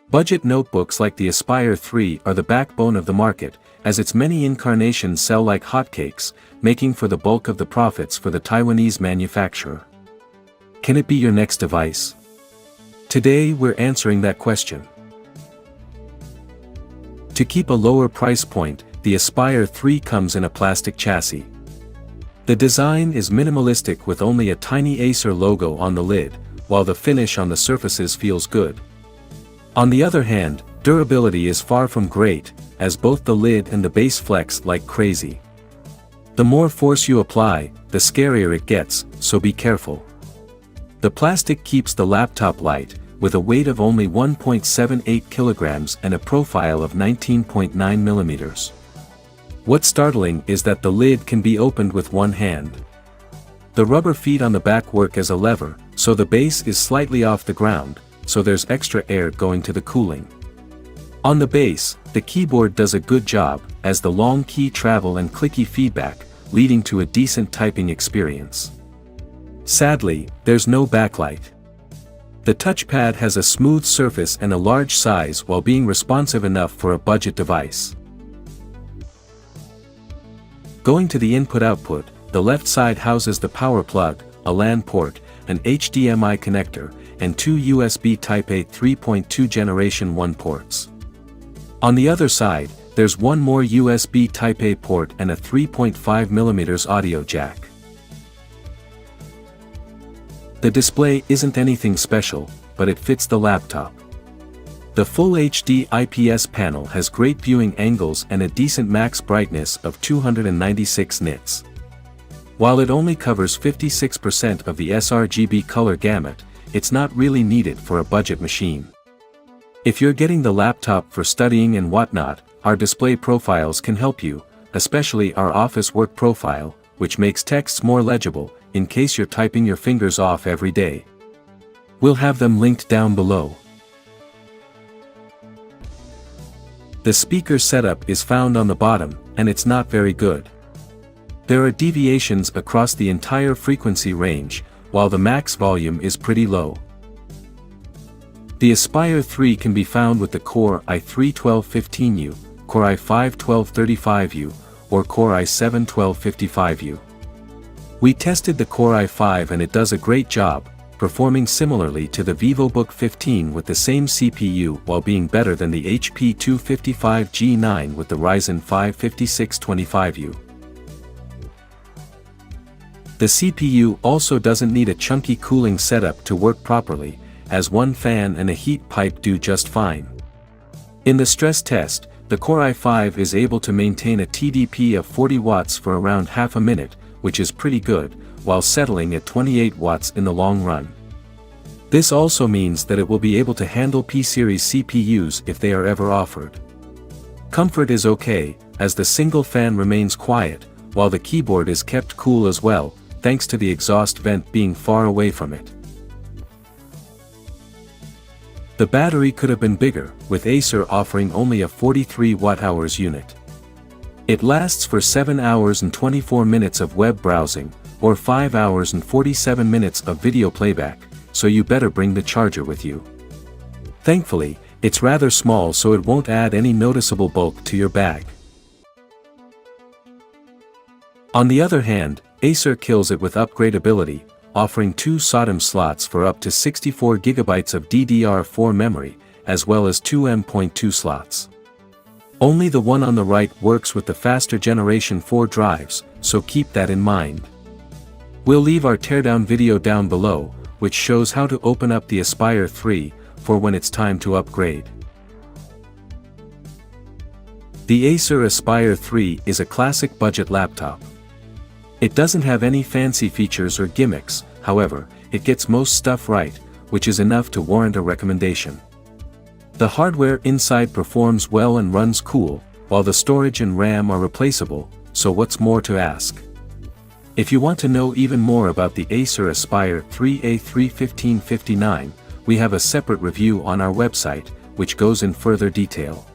Budget notebooks like the Aspire 3 are the backbone of the market, as its many incarnations sell like hotcakes, making for the bulk of the profits for the Taiwanese manufacturer. Can it be your next device? Today we're answering that question. To keep a lower price point, the Aspire 3 comes in a plastic chassis. The design is minimalistic with only a tiny Acer logo on the lid, while the finish on the surfaces feels good. On the other hand, durability is far from great, as both the lid and the base flex like crazy. The more force you apply, the scarier it gets, so be careful. The plastic keeps the laptop light, with a weight of only 1.78 kilograms and a profile of 19.9 millimeters. What's startling is that the lid can be opened with one hand. The rubber feet on the back work as a lever, so the base is slightly off the ground, so there's extra air going to the cooling. On the base, the keyboard does a good job, as the long key travel and clicky feedback, leading to a decent typing experience. Sadly, there's no backlight. The touchpad has a smooth surface and a large size while being responsive enough for a budget device. Going to the input-output, the left side houses the power plug, a LAN port, an HDMI connector, and two USB Type-A 3.2 Generation 1 ports. On the other side, there's one more USB Type-A port and a 3.5mm audio jack. The display isn't anything special, but it fits the laptop. The Full HD IPS panel has great viewing angles and a decent max brightness of 296 nits. While it only covers 56% of the sRGB color gamut, it's not really needed for a budget machine. If you're getting the laptop for studying and whatnot, our display profiles can help you, especially our office work profile, which makes texts more legible, in case you're typing your fingers off every day. We'll have them linked down below. The speaker setup is found on the bottom, and it's not very good. There are deviations across the entire frequency range, while the max volume is pretty low. The Aspire 3 can be found with the Core i3-1215U, Core i5-1235U, or Core i7-1255U. We tested the Core i5 and it does a great job, performing similarly to the VivoBook 15 with the same CPU while being better than the HP 255G9 with the Ryzen 5 5625U. The CPU also doesn't need a chunky cooling setup to work properly, as one fan and a heat pipe do just fine. In the stress test, the Core i5 is able to maintain a TDP of 40 watts for around half a minute, which is pretty good, while settling at 28 watts in the long run. This also means that it will be able to handle P-series CPUs if they are ever offered. Comfort is okay, as the single fan remains quiet, while the keyboard is kept cool as well, thanks to the exhaust vent being far away from it. The battery could have been bigger, with Acer offering only a 43 watt-hours unit. It lasts for 7 hours and 24 minutes of web browsing, or 5 hours and 47 minutes of video playback, so you better bring the charger with you. Thankfully, it's rather small so it won't add any noticeable bulk to your bag. On the other hand, Acer kills it with upgradability, offering two SODIMM slots for up to 64 GB of DDR4 memory, as well as two M.2 slots. Only the one on the right works with the faster Generation 4 drives, so keep that in mind. We'll leave our teardown video down below, which shows how to open up the Aspire 3, for when it's time to upgrade. The Acer Aspire 3 is a classic budget laptop. It doesn't have any fancy features or gimmicks, however, it gets most stuff right, which is enough to warrant a recommendation. The hardware inside performs well and runs cool, while the storage and RAM are replaceable, so what's more to ask? If you want to know even more about the Acer Aspire 3A3-1559, we have a separate review on our website, which goes in further detail.